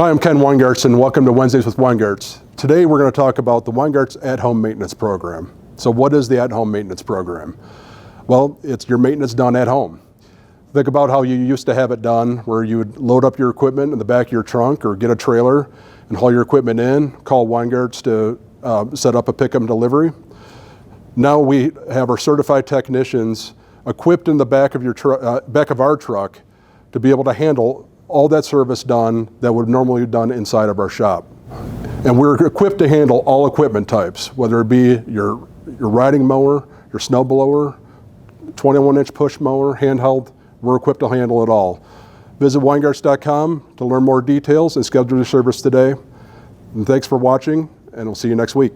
Hi, I'm Ken Weingartz, and welcome to Wednesdays with Weingartz. Today we're going to talk about the Weingartz at-home maintenance program. So what is the at-home maintenance program? Well, it's your maintenance done at home. Think about how you used to have it done, where you would load up your equipment in the back of your trunk or get a trailer and haul your equipment in, call Weingartz to set up a pickup and delivery. Now we have our certified technicians equipped in the back of our truck to be able to handle all that service done that would normally be done inside of our shop. And we're equipped to handle all equipment types, whether it be your riding mower, your snow blower, 21-inch push mower, handheld. We're equipped to handle it all. Visit Weingartz.com to learn more details and schedule your service today. And thanks for watching, and we'll see you next week.